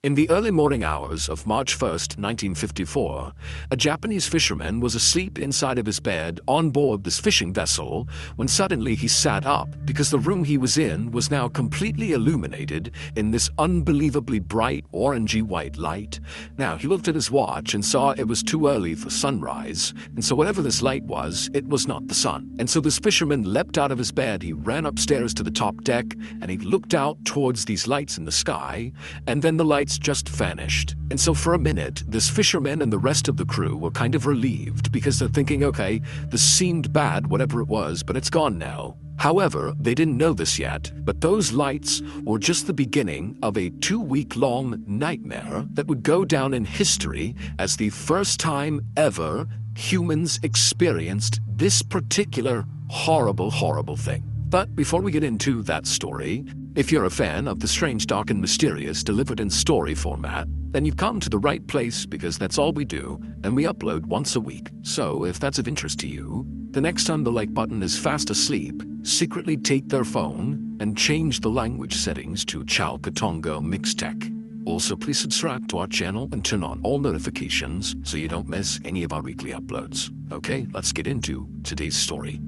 In the early morning hours of March 1st, 1954, a Japanese fisherman was asleep inside of his bed on board this fishing vessel when suddenly he sat up because the room he was in was now completely illuminated in this unbelievably bright orangey white light. Now, he looked at his watch and saw it was too early for sunrise, and so whatever this light was, it was not the sun. And so this fisherman leapt out of his bed, he ran upstairs to the top deck, and he looked out towards these lights in the sky, and then the lights just vanished. And so for a minute, this fisherman and the rest of the crew were kind of relieved because they're thinking, okay, this seemed bad, whatever it was, but it's gone now. However, they didn't know this yet, but those lights were just the beginning of a 2-week-long nightmare that would go down in history as the first time ever humans experienced this particular horrible thing. But before we get into that story, if you're a fan of the strange, dark, and mysterious delivered in story format, then you've come to the right place because that's all we do, and we upload once a week. So if that's of interest to you, the next time the like button is fast asleep, secretly take their phone and change the language settings to Chao Katongo Mixtech. Also, please subscribe to our channel and turn on all notifications so you don't miss any of our weekly uploads. Okay, let's get into today's story.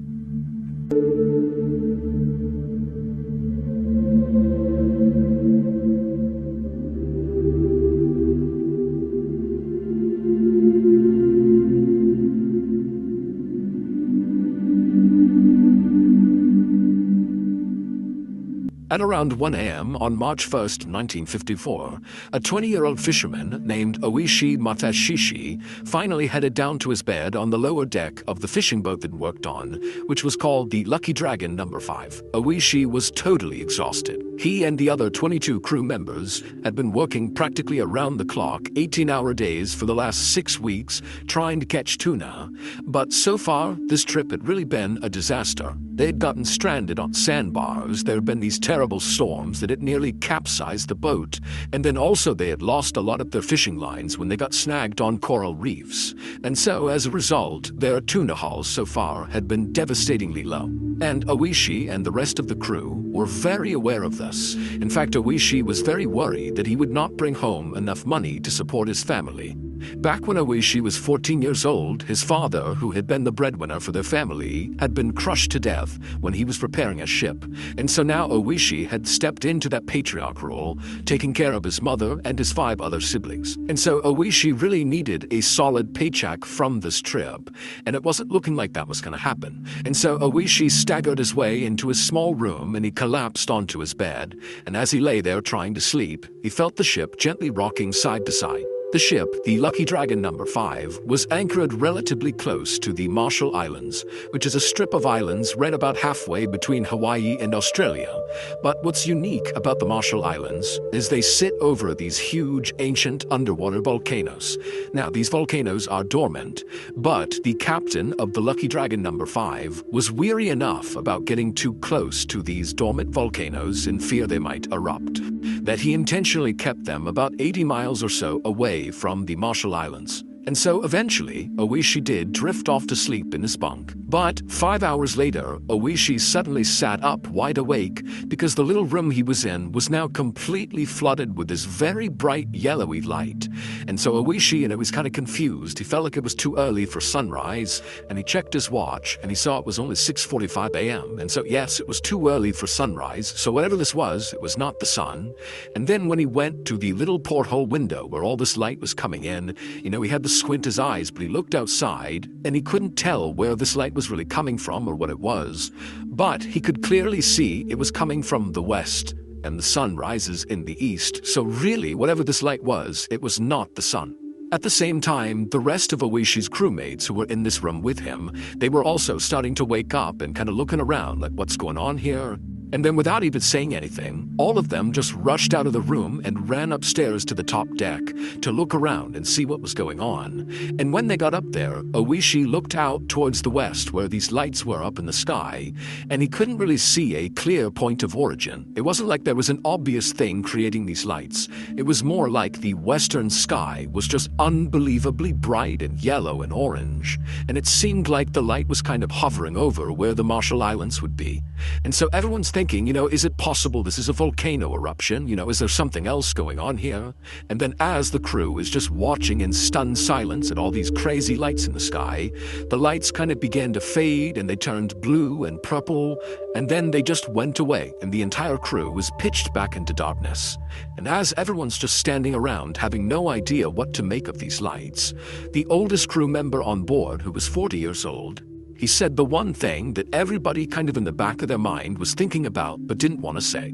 At around 1 a.m. on March 1st, 1954, a 20-year-old fisherman named Oishi Matashishi finally headed down to his bed on the lower deck of the fishing boat that worked on, which was called the Lucky Dragon No. 5. Oishi was totally exhausted. He and the other 22 crew members had been working practically around the clock, 18-hour days for the last 6 weeks, trying to catch tuna. But so far, this trip had really been a disaster. They had gotten stranded on sandbars, there had been these terrible storms that had nearly capsized the boat, and then also they had lost a lot of their fishing lines when they got snagged on coral reefs. And so, as a result, their tuna hauls so far had been devastatingly low. And Oishi and the rest of the crew were very aware of this. In fact, Oishi was very worried that he would not bring home enough money to support his family. Back when Oishi was 14 years old, his father, who had been the breadwinner for their family, had been crushed to death when he was repairing a ship. And so now Oishi had stepped into that patriarch role, taking care of his mother and his 5 other siblings. And so Oishi really needed a solid paycheck from this trip, and it wasn't looking like that was going to happen. And so Oishi staggered his way into his small room and he collapsed onto his bed. And as he lay there trying to sleep, he felt the ship gently rocking side to side. The ship, the Lucky Dragon No. 5, was anchored relatively close to the Marshall Islands, which is a strip of islands right about halfway between Hawaii and Australia. But what's unique about the Marshall Islands is they sit over these huge, ancient underwater volcanoes. Now, these volcanoes are dormant, but the captain of the Lucky Dragon No. 5 was weary enough about getting too close to these dormant volcanoes in fear they might erupt, that he intentionally kept them about 80 miles or so away from the Marshall Islands. And so eventually, Oishi did drift off to sleep in his bunk. But 5 hours later, Oishi suddenly sat up wide awake because the little room he was in was now completely flooded with this very bright yellowy light. And so Oishi, was kind of confused. He felt like it was too early for sunrise, and he checked his watch, and he saw it was only 6:45 a.m. And so yes, it was too early for sunrise, so whatever this was, it was not the sun. And then when he went to the little porthole window where all this light was coming in, he had to squint his eyes, but he looked outside, and he couldn't tell where this light was really coming from or what it was. But he could clearly see it was coming from the west, and the sun rises in the east, so really, whatever this light was, it was not the sun. At the same time, the rest of Oishi's crewmates who were in this room with him, they were also starting to wake up and kind of looking around like, what's going on here? And then without even saying anything, all of them just rushed out of the room and ran upstairs to the top deck to look around and see what was going on. And when they got up there, Oishi looked out towards the west where these lights were up in the sky, and he couldn't really see a clear point of origin. It wasn't like there was an obvious thing creating these lights. It was more like the western sky was just unbelievably bright and yellow and orange, and it seemed like the light was kind of hovering over where the Marshall Islands would be. And so everyone's thinking, is it possible this is a volcano eruption? Is there something else going on here? And then as the crew is just watching in stunned silence at all these crazy lights in the sky, the lights kind of began to fade and they turned blue and purple, and then they just went away and the entire crew was pitched back into darkness. And as everyone's just standing around having no idea what to make of these lights, the oldest crew member on board, who was 40 years old, he said the one thing that everybody kind of in the back of their mind was thinking about but didn't want to say.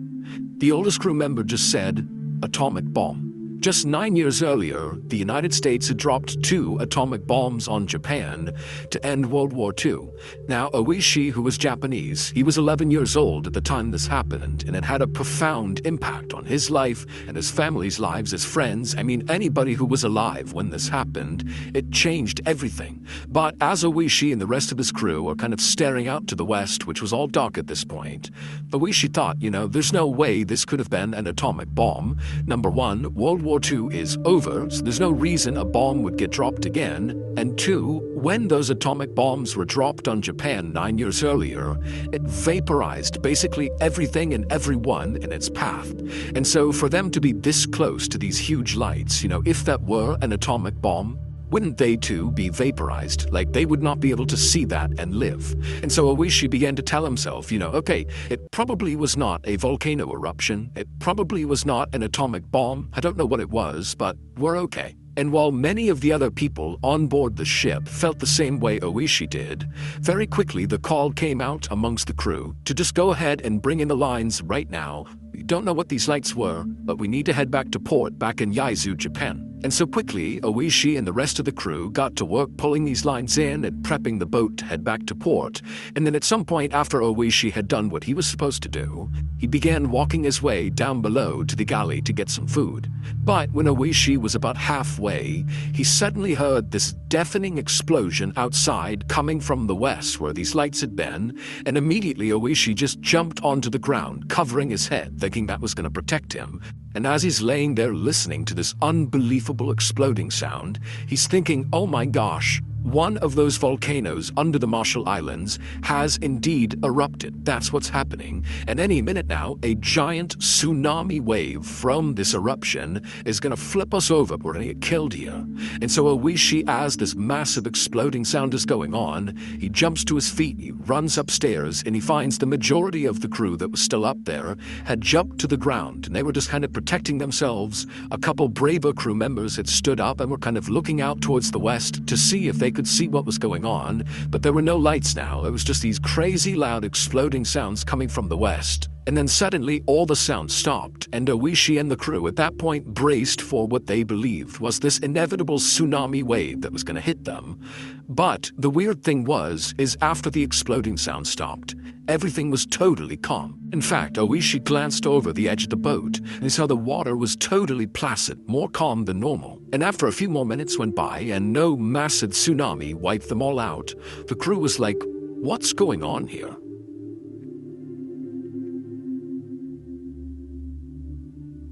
The oldest crew member just said, atomic bomb. Just 9 years earlier, the United States had dropped 2 atomic bombs on Japan to end World War II. Now, Oishi, who was Japanese, he was 11 years old at the time this happened, and it had a profound impact on his life and his family's lives, his friends. I mean, anybody who was alive when this happened. It changed everything. But as Oishi and the rest of his crew are kind of staring out to the west, which was all dark at this point, Oishi thought, there's no way this could have been an atomic bomb. Number one, World War II is over, so there's no reason a bomb would get dropped again. And 2, when those atomic bombs were dropped on Japan 9 years earlier, it vaporized basically everything and everyone in its path. And so for them to be this close to these huge lights, if that were an atomic bomb, wouldn't they too be vaporized? Like they would not be able to see that and live. And so Oishi began to tell himself, okay, it probably was not a volcano eruption. It probably was not an atomic bomb. I don't know what it was, but we're okay. And while many of the other people on board the ship felt the same way Oishi did, very quickly the call came out amongst the crew to just go ahead and bring in the lines right now. We don't know what these lights were, but we need to head back to port back in Yaizu, Japan. And so quickly, Oishi and the rest of the crew got to work pulling these lines in and prepping the boat to head back to port. And then at some point after Oishi had done what he was supposed to do, he began walking his way down below to the galley to get some food. But when Oishi was about halfway, he suddenly heard this deafening explosion outside coming from the west where these lights had been, and immediately Oishi just jumped onto the ground, covering his head, thinking that was going to protect him. And as he's laying there listening to this unbelievable exploding sound, he's thinking, oh my gosh, one of those volcanoes under the Marshall Islands has indeed erupted. That's what's happening. And any minute now, a giant tsunami wave from this eruption is going to flip us over. We're going to get killed here. And so Oishi, as this massive exploding sound is going on, he jumps to his feet, he runs upstairs, and he finds the majority of the crew that was still up there had jumped to the ground, and they were just kind of protecting themselves. A couple braver crew members had stood up and were kind of looking out towards the west to see if they could see what was going on, but there were no lights now. It was just these crazy loud exploding sounds coming from the west. And then suddenly all the sounds stopped, and Oishi and the crew at that point braced for what they believed was this inevitable tsunami wave that was going to hit them. But the weird thing is after the exploding sound stopped, everything was totally calm. In fact, Oishi glanced over the edge of the boat and he saw the water was totally placid, more calm than normal. And after a few more minutes went by and no massive tsunami wiped them all out, the crew was like, what's going on here?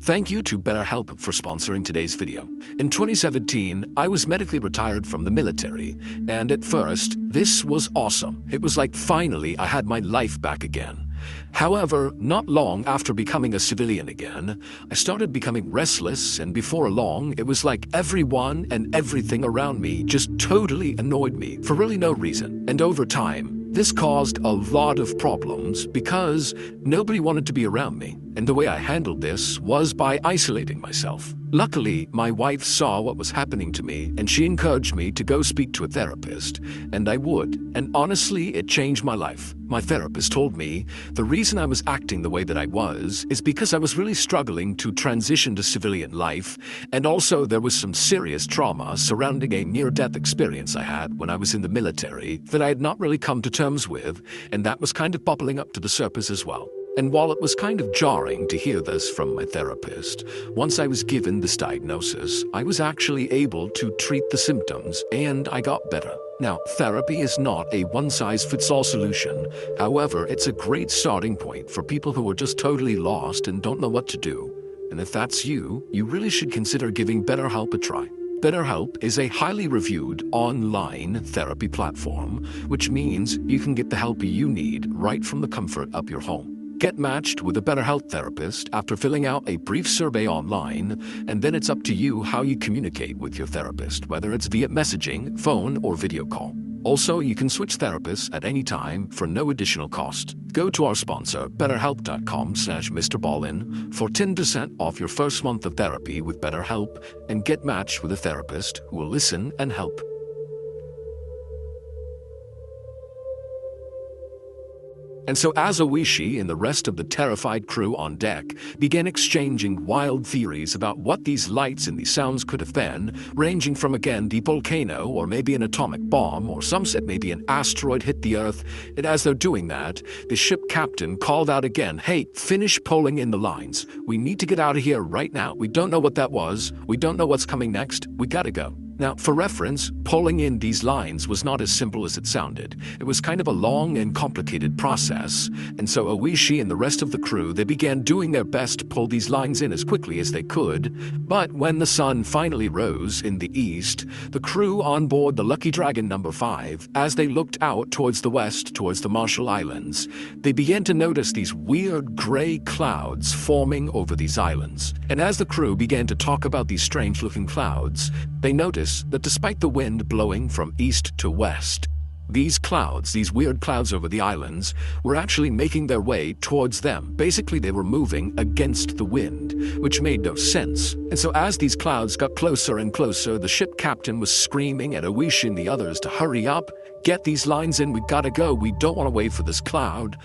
Thank you to BetterHelp for sponsoring today's video. In 2017, I was medically retired from the military, and at first, this was awesome. It was like finally I had my life back again. However, not long after becoming a civilian again, I started becoming restless, and before long, it was like everyone and everything around me just totally annoyed me for really no reason. And over time, this caused a lot of problems because nobody wanted to be around me. And the way I handled this was by isolating myself. Luckily, my wife saw what was happening to me and she encouraged me to go speak to a therapist, and I would. And honestly, it changed my life. My therapist told me the reason I was acting the way that I was is because I was really struggling to transition to civilian life, and also there was some serious trauma surrounding a near-death experience I had when I was in the military that I had not really come to terms with, and that was kind of bubbling up to the surface as well. And while it was kind of jarring to hear this from my therapist, once I was given this diagnosis, I was actually able to treat the symptoms and I got better. Now, therapy is not a one-size-fits-all solution. However, it's a great starting point for people who are just totally lost and don't know what to do. And if that's you, you really should consider giving BetterHelp a try. BetterHelp is a highly reviewed online therapy platform, which means you can get the help you need right from the comfort of your home. Get matched with a better health therapist after filling out a brief survey online, and then it's up to you how you communicate with your therapist, whether it's via messaging, phone, or video call. Also, you can switch therapists at any time for no additional cost. Go to our sponsor, betterhelp.com/MrBallin for 10% off your first month of therapy with BetterHelp, and get matched with a therapist who will listen and help. And so as Oishi and the rest of the terrified crew on deck began exchanging wild theories about what these lights and these sounds could have been, ranging from, again, the volcano, or maybe an atomic bomb, or some said maybe an asteroid hit the Earth, and as they're doing that, the ship captain called out again, "Hey, finish pulling in the lines. We need to get out of here right now. We don't know what that was. We don't know what's coming next. We gotta go." Now, for reference, pulling in these lines was not as simple as it sounded. It was kind of a long and complicated process, and so Oishi and the rest of the crew, they began doing their best to pull these lines in as quickly as they could. But when the sun finally rose in the east, the crew on board the Lucky Dragon number 5, as they looked out towards the west, towards the Marshall Islands, they began to notice these weird gray clouds forming over these islands. And as the crew began to talk about these strange-looking clouds, they noticed that despite the wind blowing from east to west, these clouds, these weird clouds over the islands, were actually making their way towards them. Basically, they were moving against the wind, which made no sense. And so as these clouds got closer and closer, the ship captain was screaming at Oishi and the others to hurry up, get these lines in, we gotta go, we don't want to wait for this cloud.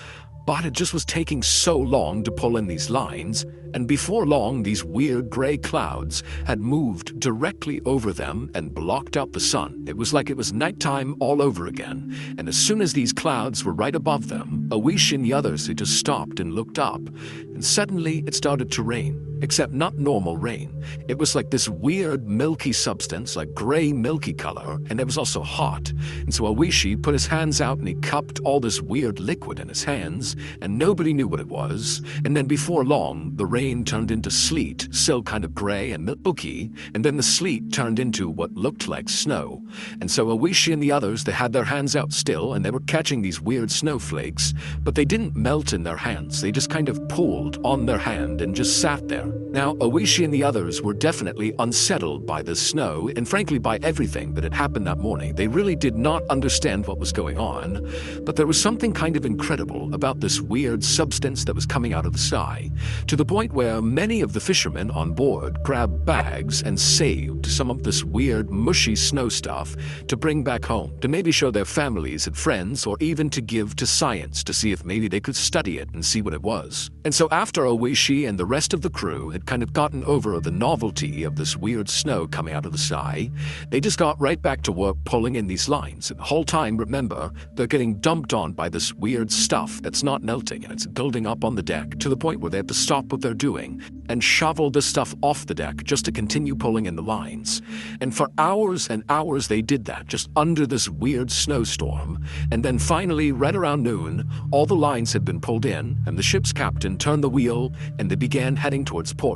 But it just was taking so long to pull in these lines, and before long these weird gray clouds had moved directly over them and blocked out the sun. It was like it was nighttime all over again, and as soon as these clouds were right above them, Oishi and the others, they just stopped and looked up, and suddenly it started to rain. Except not normal rain. It was like this weird milky substance, like gray milky color, and it was also hot. And so Oishi put his hands out and he cupped all this weird liquid in his hands, and nobody knew what it was. And then before long, the rain turned into sleet, still kind of gray and milky, and then the sleet turned into what looked like snow. And so Oishi and the others, they had their hands out still, and they were catching these weird snowflakes, but they didn't melt in their hands. They just kind of pooled on their hand and just sat there. Now, Oishi and the others were definitely unsettled by the snow, and frankly by everything that had happened that morning. They really did not understand what was going on, but there was something kind of incredible about this weird substance that was coming out of the sky, to the point where many of the fishermen on board grabbed bags and saved some of this weird, mushy snow stuff to bring back home, to maybe show their families and friends, or even to give to science to see if maybe they could study it and see what it was. And so after Oishi and the rest of the crew had kind of gotten over the novelty of this weird snow coming out of the sky, they just got right back to work pulling in these lines. And the whole time, remember, they're getting dumped on by this weird stuff that's not melting, and it's building up on the deck to the point where they have to stop what they're doing and shovel the stuff off the deck just to continue pulling in the lines. And for hours and hours they did that, just under this weird snowstorm. And then finally, right around noon, all the lines had been pulled in, and the ship's captain turned the wheel, and they began heading towards port.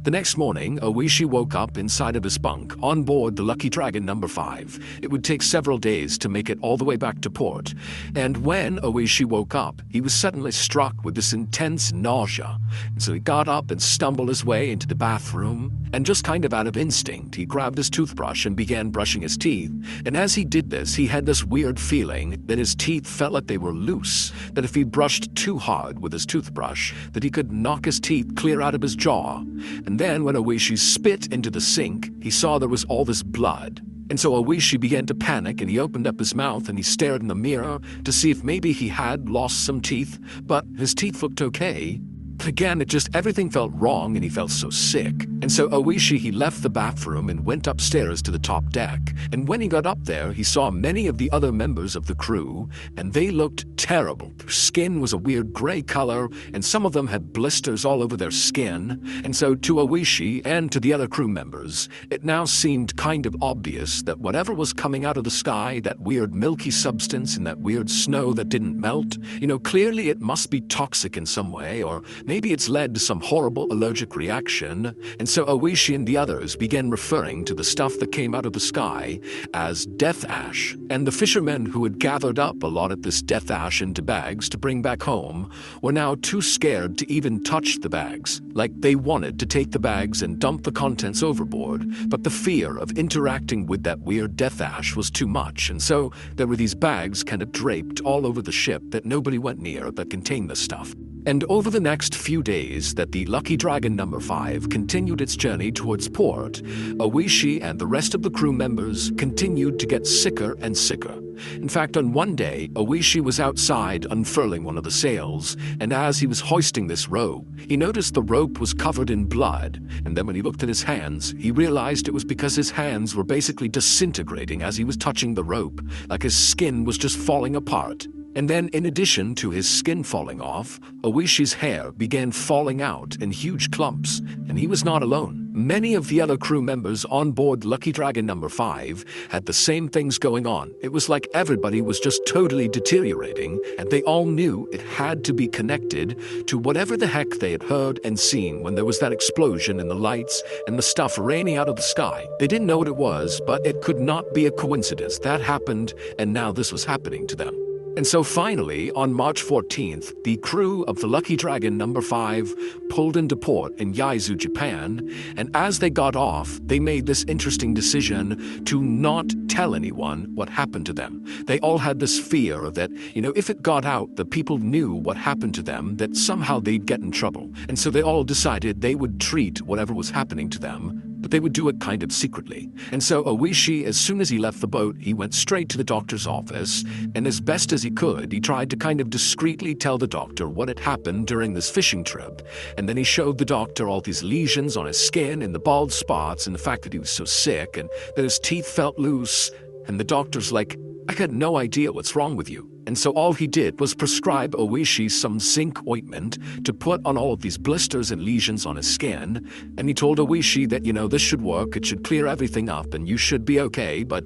The next morning, Oishi woke up inside of his bunk on board the Lucky Dragon number 5. It would take several days to make it all the way back to port, and when Oishi woke up, he was suddenly struck with this intense nausea. And so he got up and stumbled his way into the bathroom, and just kind of out of instinct, he grabbed his toothbrush and began brushing his teeth. And as he did this, he had this weird feeling that his teeth felt like they were loose, that if he brushed too hard with his toothbrush, that he could knock his teeth clear out of his jaw. And then when Oishi spit into the sink, he saw there was all this blood. And so Oishi began to panic, and he opened up his mouth and he stared in the mirror to see if maybe he had lost some teeth, but his teeth looked okay. But again, everything felt wrong, and he felt so sick. And so Oishi, he left the bathroom and went upstairs to the top deck. And when he got up there, he saw many of the other members of the crew, and they looked terrible. Their skin was a weird gray color, and some of them had blisters all over their skin. And so to Oishi and to the other crew members, it now seemed kind of obvious that whatever was coming out of the sky, that weird milky substance and that weird snow that didn't melt, clearly it must be toxic in some way, or maybe it's led to some horrible allergic reaction, and so Oishi and the others began referring to the stuff that came out of the sky as death ash, and the fishermen who had gathered up a lot of this death ash into bags to bring back home were now too scared to even touch the bags. Like, they wanted to take the bags and dump the contents overboard, but the fear of interacting with that weird death ash was too much, and so there were these bags kind of draped all over the ship that nobody went near that contained the stuff. And over the next few days that the Lucky Dragon No. 5 continued its journey towards port, Oishi and the rest of the crew members continued to get sicker and sicker. In fact, on one day, Oishi was outside unfurling one of the sails, and as he was hoisting this rope, he noticed the rope was covered in blood, and then when he looked at his hands, he realized it was because his hands were basically disintegrating as he was touching the rope, like his skin was just falling apart. And then, in addition to his skin falling off, Oishi's hair began falling out in huge clumps, and he was not alone. Many of the other crew members on board Lucky Dragon No. 5 had the same things going on. It was like everybody was just totally deteriorating, and they all knew it had to be connected to whatever the heck they had heard and seen when there was that explosion in the lights and the stuff raining out of the sky. They didn't know what it was, but it could not be a coincidence. That happened, and now this was happening to them. And so finally, on March 14th, the crew of the Lucky Dragon No. 5 pulled into port in Yaizu, Japan, and as they got off, they made this interesting decision to not tell anyone what happened to them. They all had this fear that, if it got out, the people knew what happened to them, that somehow they'd get in trouble. And so they all decided they would treat whatever was happening to them, but they would do it kind of secretly. And so Oishi, as soon as he left the boat, he went straight to the doctor's office, and as best as he could, he tried to kind of discreetly tell the doctor what had happened during this fishing trip. And then he showed the doctor all these lesions on his skin and the bald spots and the fact that he was so sick and that his teeth felt loose. And the doctor's like, I had no idea what's wrong with you. And so all he did was prescribe Oishi some zinc ointment to put on all of these blisters and lesions on his skin. And he told Oishi that, this should work, it should clear everything up, and you should be okay, but,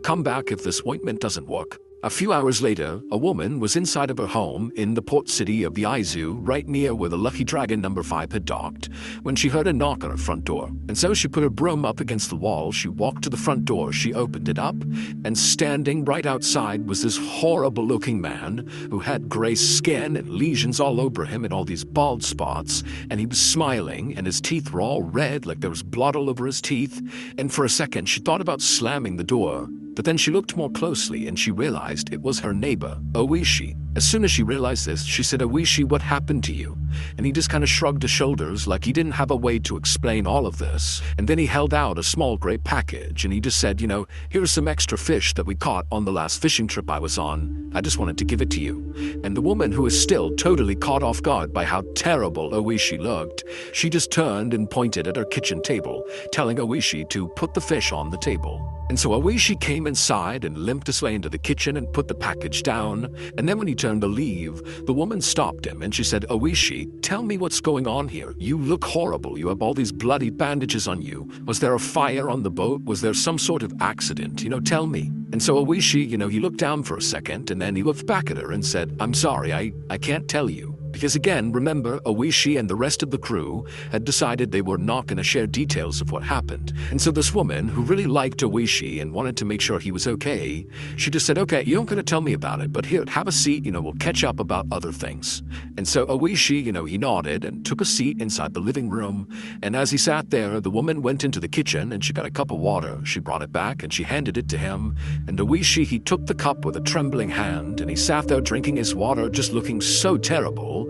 come back if this ointment doesn't work. A few hours later, a woman was inside of her home in the port city of Yaizu, right near where the Lucky Dragon No. 5 had docked, when she heard a knock on her front door. And so she put her broom up against the wall, she walked to the front door, she opened it up, and standing right outside was this horrible-looking man who had gray skin and lesions all over him and all these bald spots, and he was smiling, and his teeth were all red like there was blood all over his teeth. And for a second, she thought about slamming the door, but then she looked more closely and she realized it was her neighbor, Oishi. As soon as she realized this, she said, Oishi, what happened to you? And he just kind of shrugged his shoulders like he didn't have a way to explain all of this. And then he held out a small gray package and he just said, here's some extra fish that we caught on the last fishing trip I was on. I just wanted to give it to you. And the woman, who is still totally caught off guard by how terrible Oishi looked, she just turned and pointed at her kitchen table, telling Oishi to put the fish on the table. And so Oishi came inside and limped his way into the kitchen and put the package down. And then when he turned to leave, the woman stopped him and she said, Oishi, tell me what's going on here. You look horrible. You have all these bloody bandages on you. Was there a fire on the boat? Was there some sort of accident? Tell me. And so Oishi, he looked down for a second and then he looked back at her and said, I'm sorry, I can't tell you. Because again, remember, Oishi and the rest of the crew had decided they were not going to share details of what happened. And so this woman, who really liked Oishi and wanted to make sure he was okay, she just said, okay, you aren't going to tell me about it, but here, have a seat, we'll catch up about other things. And so Oishi, he nodded and took a seat inside the living room. And as he sat there, the woman went into the kitchen and she got a cup of water. She brought it back and she handed it to him. And Oishi, he took the cup with a trembling hand and he sat there drinking his water, just looking so terrible.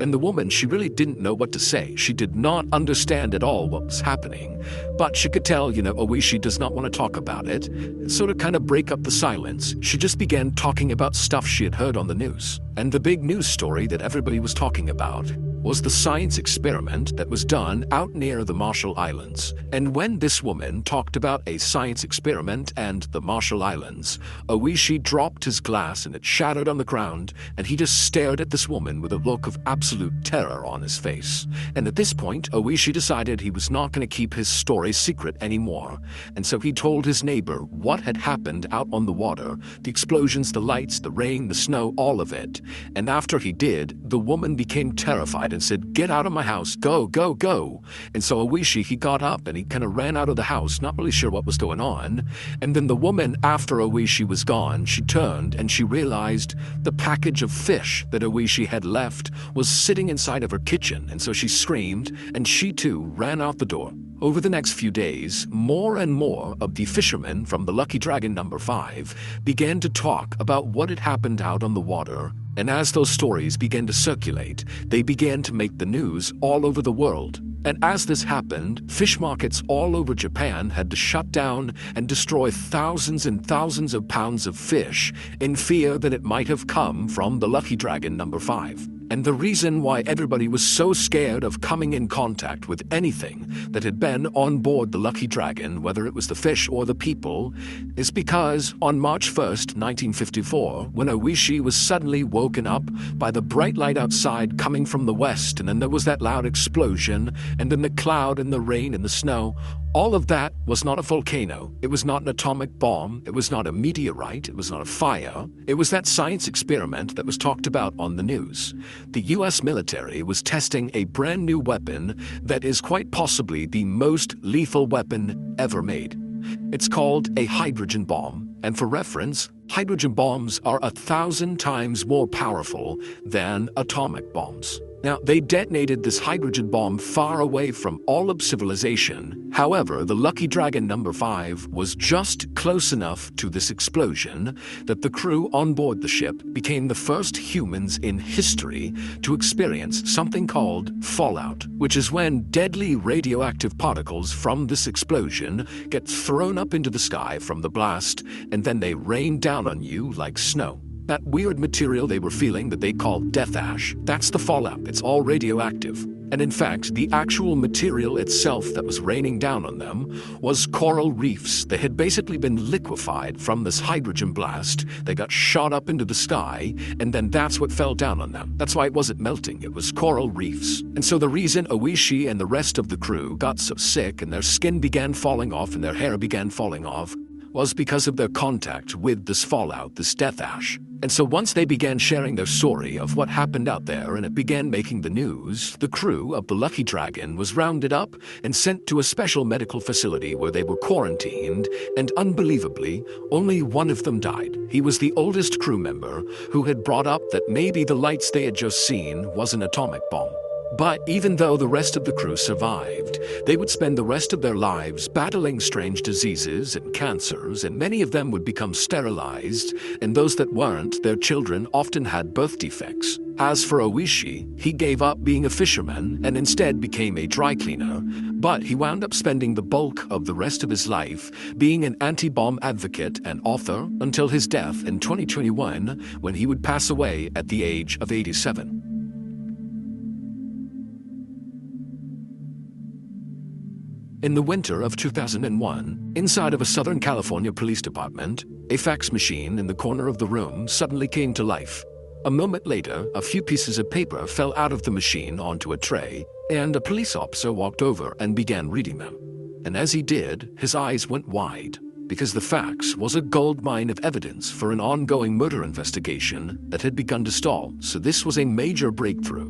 And the woman, she really didn't know what to say. She did not understand at all what was happening. But she could tell, Oishi does not want to talk about it. And so to kind of break up the silence, she just began talking about stuff she had heard on the news. And the big news story that everybody was talking about was the science experiment that was done out near the Marshall Islands. And when this woman talked about a science experiment and the Marshall Islands, Oishi dropped his glass and it shattered on the ground, and he just stared at this woman with a look of absolute terror on his face. And at this point, Oishi decided he was not going to keep his story secret anymore. And so he told his neighbor what had happened out on the water, the explosions, the lights, the rain, the snow, all of it. And after he did, the woman became terrified outside and said, "Get out of my house, go, go, go." And so Oishi, he got up and he kind of ran out of the house, not really sure what was going on. And then the woman, after Oishi was gone, she turned and she realized the package of fish that Oishi had left was sitting inside of her kitchen. And so she screamed and she too ran out the door. Over the next few days, more and more of the fishermen from the Lucky Dragon number 5 began to talk about what had happened out on the water. And as those stories began to circulate, they began to make the news all over the world. And as this happened, fish markets all over Japan had to shut down and destroy thousands and thousands of pounds of fish in fear that it might have come from the Lucky Dragon number 5. And the reason why everybody was so scared of coming in contact with anything that had been on board the Lucky Dragon, whether it was the fish or the people, is because on March 1st, 1954, when Oishi was suddenly woken up by the bright light outside coming from the west, and then there was that loud explosion, and then the cloud and the rain and the snow, all of that was not a volcano. It was not an atomic bomb. It was not a meteorite. It was not a fire. It was that science experiment that was talked about on the news. The US military was testing a brand new weapon that is quite possibly the most lethal weapon ever made. It's called a hydrogen bomb. And for reference, hydrogen bombs are 1,000 times more powerful than atomic bombs. Now, they detonated this hydrogen bomb far away from all of civilization. However, the Lucky Dragon number 5 was just close enough to this explosion that the crew on board the ship became the first humans in history to experience something called fallout, which is when deadly radioactive particles from this explosion get thrown up into the sky from the blast, and then they rain down on you like snow. That weird material they were feeling that they called death ash, that's the fallout. It's all radioactive. And in fact, the actual material itself that was raining down on them was coral reefs. They had basically been liquefied from this hydrogen blast. They got shot up into the sky, and then that's what fell down on them. That's why it wasn't melting, it was coral reefs. And so the reason Oishi and the rest of the crew got so sick and their skin began falling off and their hair began falling off was because of their contact with this fallout, this death ash. And so once they began sharing their story of what happened out there and it began making the news, the crew of the Lucky Dragon was rounded up and sent to a special medical facility where they were quarantined, and unbelievably, only one of them died. He was the oldest crew member who had brought up that maybe the lights they had just seen was an atomic bomb. But even though the rest of the crew survived, they would spend the rest of their lives battling strange diseases and cancers, and many of them would become sterilized, and those that weren't, their children often had birth defects. As for Oishi, he gave up being a fisherman and instead became a dry cleaner, but he wound up spending the bulk of the rest of his life being an anti-bomb advocate and author until his death in 2021, when he would pass away at the age of 87. In the winter of 2001, inside of a Southern California police department, a fax machine in the corner of the room suddenly came to life. A moment later, a few pieces of paper fell out of the machine onto a tray, and a police officer walked over and began reading them. And as he did, his eyes went wide, because the fax was a goldmine of evidence for an ongoing murder investigation that had begun to stall, so this was a major breakthrough.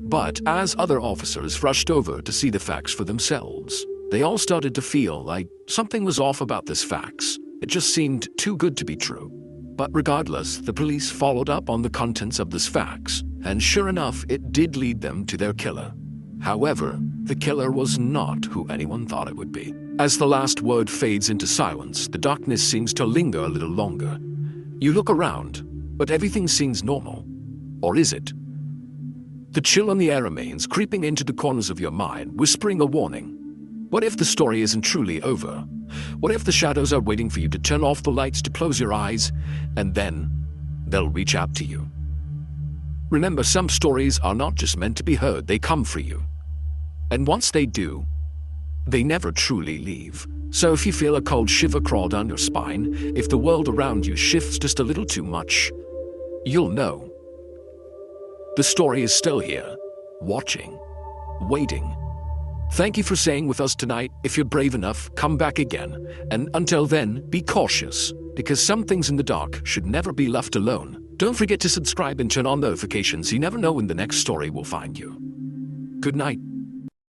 But as other officers rushed over to see the fax for themselves, they all started to feel like something was off about this fax. It just seemed too good to be true. But regardless, the police followed up on the contents of this fax, and sure enough, it did lead them to their killer. However, the killer was not who anyone thought it would be. As the last word fades into silence, the darkness seems to linger a little longer. You look around, but everything seems normal. Or is it? The chill on the air remains, creeping into the corners of your mind, whispering a warning. What if the story isn't truly over? What if the shadows are waiting for you to turn off the lights, to close your eyes, and then they'll reach out to you? Remember, some stories are not just meant to be heard, they come for you. And once they do, they never truly leave. So if you feel a cold shiver crawl down your spine, if the world around you shifts just a little too much, you'll know. The story is still here, watching, waiting. Thank you for staying with us tonight. If you're brave enough, come back again. And until then, be cautious, because some things in the dark should never be left alone. Don't forget to subscribe and turn on notifications. You never know when the next story will find you. Good night.